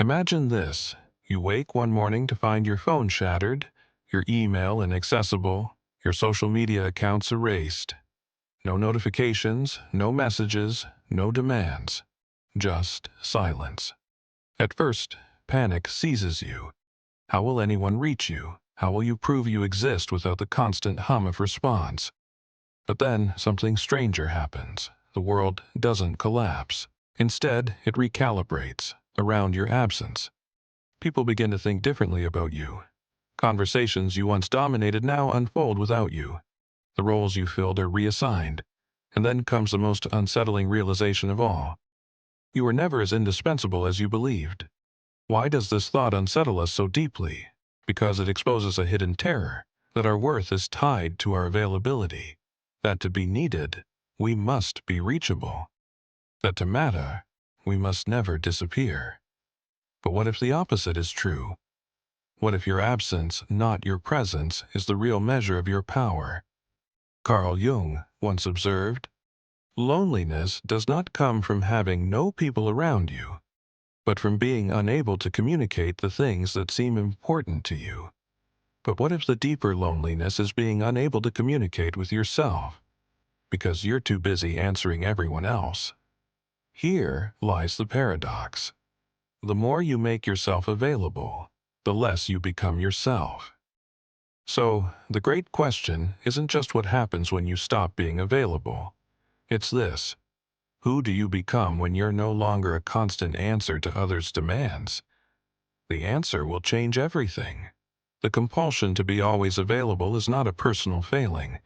Imagine this. You wake one morning to find your phone shattered, your email inaccessible, your social media accounts erased. No notifications, no messages, no demands. Just silence. At first, panic seizes you. How will anyone reach you? How will you prove you exist without the constant hum of response? But then something stranger happens. The world doesn't collapse. Instead, it recalibrates around your absence. People begin to think differently about you. Conversations you once dominated now unfold without you. The roles you filled are reassigned. And then comes the most unsettling realization of all. You were never as indispensable as you believed. Why does this thought unsettle us so deeply? Because it exposes a hidden terror, that our worth is tied to our availability, that to be needed, we must be reachable, that to matter, we must never disappear. But what if the opposite is true? What if your absence, not your presence, is the real measure of your power? Carl Jung once observed, "Loneliness does not come from having no people around you, but from being unable to communicate the things that seem important to you." But what if the deeper loneliness is being unable to communicate with yourself, because you're too busy answering everyone else? Here lies the paradox. The more you make yourself available, the less you become yourself. So, the great question isn't just what happens when you stop being available. It's this: who do you become when you're no longer a constant answer to others' demands? The answer will change everything. The compulsion to be always available is not a personal failing.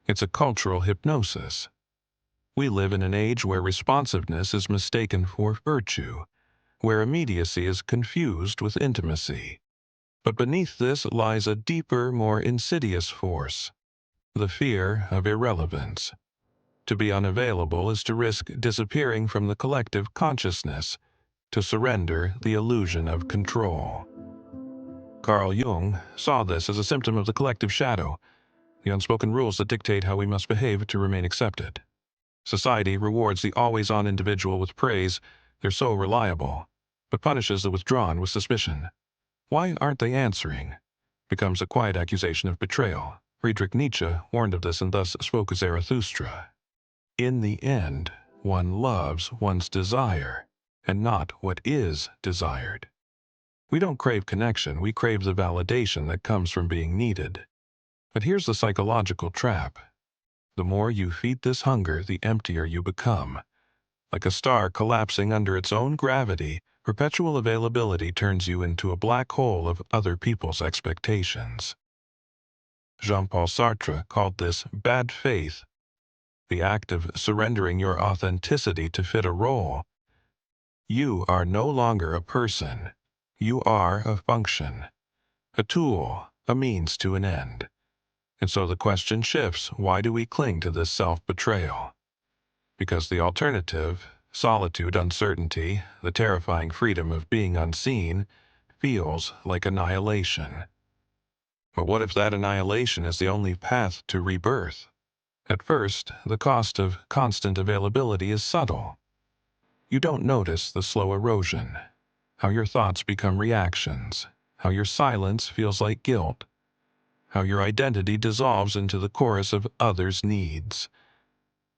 It's a cultural hypnosis. We live in an age where responsiveness is mistaken for virtue, where immediacy is confused with intimacy. But beneath this lies a deeper, more insidious force: the fear of irrelevance. To be unavailable is to risk disappearing from the collective consciousness, to surrender the illusion of control. Carl Jung saw this as a symptom of the collective shadow, the unspoken rules that dictate how we must behave to remain accepted. Society rewards the always-on individual with praise, they're so reliable, but punishes the withdrawn with suspicion. Why aren't they answering? Becomes a quiet accusation of betrayal. Friedrich Nietzsche warned of this and thus spoke of Zarathustra. In the end, one loves one's desire, and not what is desired. We don't crave connection, we crave the validation that comes from being needed. But here's the psychological trap. The more you feed this hunger, the emptier you become. Like a star collapsing under its own gravity, perpetual availability turns you into a black hole of other people's expectations. Jean-Paul Sartre called this bad faith, the act of surrendering your authenticity to fit a role. You are no longer a person. You are a function, a tool, a means to an end. And so the question shifts: why do we cling to this self-betrayal? Because the alternative, solitude, uncertainty, the terrifying freedom of being unseen, feels like annihilation. But what if that annihilation is the only path to rebirth? At first, the cost of constant availability is subtle. You don't notice the slow erosion, how your thoughts become reactions, how your silence feels like guilt, how your identity dissolves into the chorus of others' needs.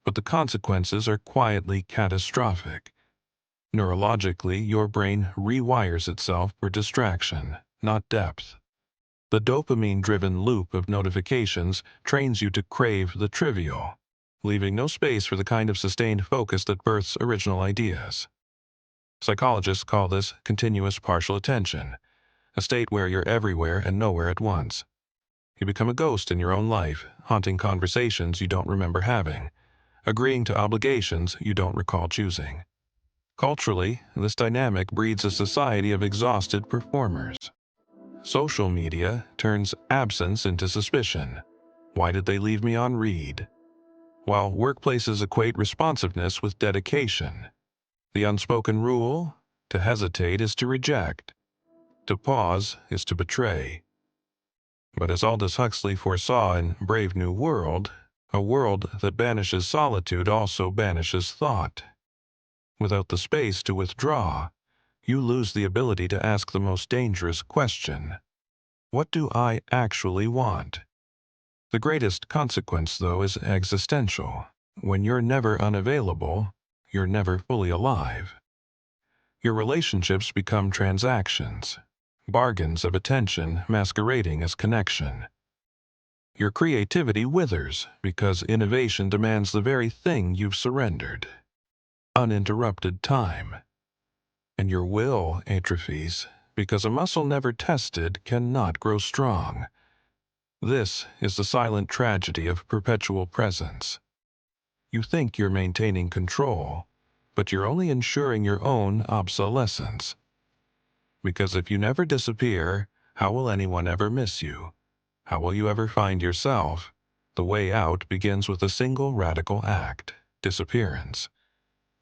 But the consequences are quietly catastrophic. Neurologically, your brain rewires itself for distraction, not depth. The dopamine-driven loop of notifications trains you to crave the trivial, leaving no space for the kind of sustained focus that births original ideas. Psychologists call this continuous partial attention, a state where you're everywhere and nowhere at once. You become a ghost in your own life, haunting conversations you don't remember having, agreeing to obligations you don't recall choosing. Culturally, this dynamic breeds a society of exhausted performers. Social media turns absence into suspicion. Why did they leave me on read? While workplaces equate responsiveness with dedication. The unspoken rule: to hesitate is to reject. To pause is to betray. But as Aldous Huxley foresaw in Brave New World, a world that banishes solitude also banishes thought. Without the space to withdraw, you lose the ability to ask the most dangerous question. What do I actually want? The greatest consequence, though, is existential. When you're never unavailable, you're never fully alive. Your relationships become transactions, bargains of attention masquerading as connection. Your creativity withers because innovation demands the very thing you've surrendered: uninterrupted time. And your will atrophies because a muscle never tested cannot grow strong. This is the silent tragedy of perpetual presence. You think you're maintaining control, but you're only ensuring your own obsolescence. Because if you never disappear, how will anyone ever miss you? How will you ever find yourself? The way out begins with a single radical act: disappearance.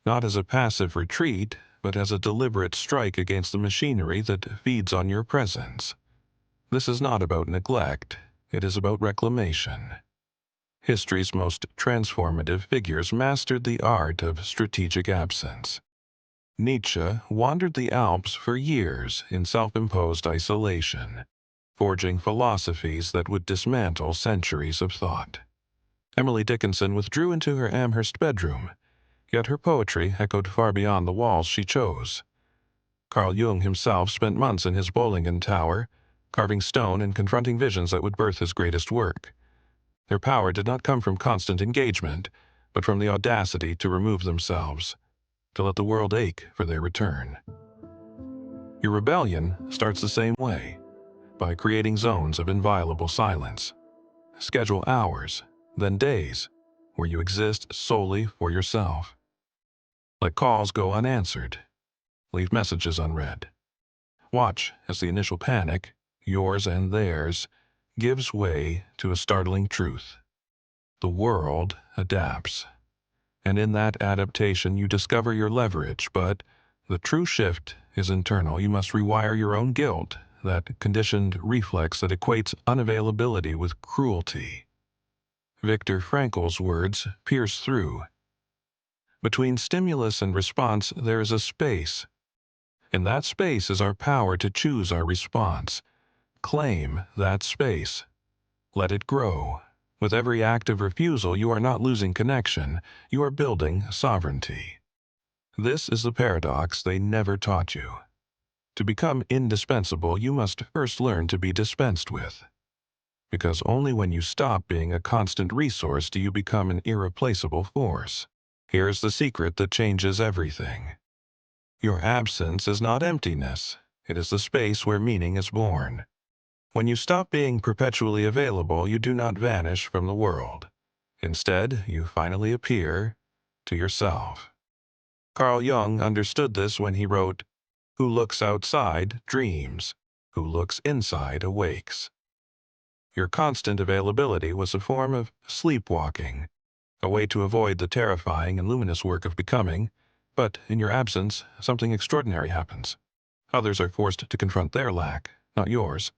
Not as a passive retreat, but as a deliberate strike against the machinery that feeds on your presence. This is not about neglect, it is about reclamation. History's most transformative figures mastered the art of strategic absence. Nietzsche wandered the Alps for years in self-imposed isolation, forging philosophies that would dismantle centuries of thought. Emily Dickinson withdrew into her Amherst bedroom, yet her poetry echoed far beyond the walls she chose. Carl Jung himself spent months in his Bollingen Tower, carving stone and confronting visions that would birth his greatest work. Their power did not come from constant engagement, but from the audacity to remove themselves, to let the world ache for their return. Your rebellion starts the same way, by creating zones of inviolable silence. Schedule hours, then days, where you exist solely for yourself. Let calls go unanswered. Leave messages unread. Watch as the initial panic, yours and theirs, gives way to a startling truth. The world adapts. And in that adaptation you discover your leverage, but the true shift is internal. You must rewire your own guilt, that conditioned reflex that equates unavailability with cruelty. Viktor Frankl's words pierce through. Between stimulus and response there is a space. In that space is our power to choose our response. Claim that space. Let it grow. With every act of refusal, you are not losing connection, you are building sovereignty. This is the paradox they never taught you. To become indispensable, you must first learn to be dispensed with. Because only when you stop being a constant resource do you become an irreplaceable force. Here's the secret that changes everything. Your absence is not emptiness. It is the space where meaning is born. When you stop being perpetually available, you do not vanish from the world. Instead, you finally appear to yourself. Carl Jung understood this when he wrote, "Who looks outside dreams. Who looks inside awakes." Your constant availability was a form of sleepwalking, a way to avoid the terrifying and luminous work of becoming, but in your absence, something extraordinary happens. Others are forced to confront their lack, not yours.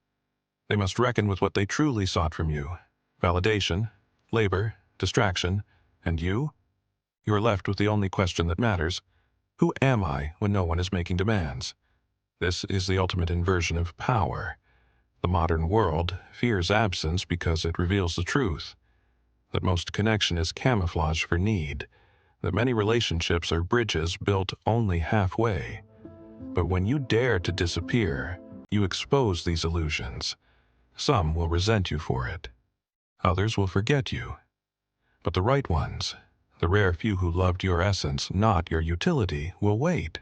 They must reckon with what they truly sought from you: validation, labor, distraction, and you? You are left with the only question that matters: who am I when no one is making demands? This is the ultimate inversion of power. The modern world fears absence because it reveals the truth, that most connection is camouflage for need, that many relationships are bridges built only halfway. But when you dare to disappear, you expose these illusions. Some will resent you for it. Others will forget you. But the right ones, the rare few who loved your essence, not your utility, will wait.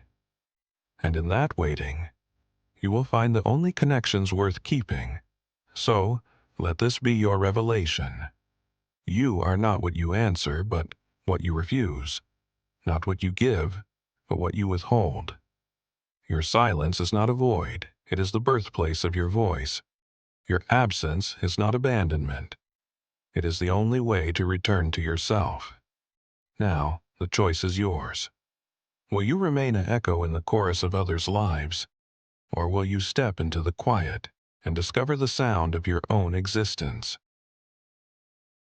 And in that waiting, you will find the only connections worth keeping. So, let this be your revelation. You are not what you answer, but what you refuse. Not what you give, but what you withhold. Your silence is not a void, it is the birthplace of your voice. Your absence is not abandonment. It is the only way to return to yourself. Now, the choice is yours. Will you remain an echo in the chorus of others' lives, or will you step into the quiet and discover the sound of your own existence?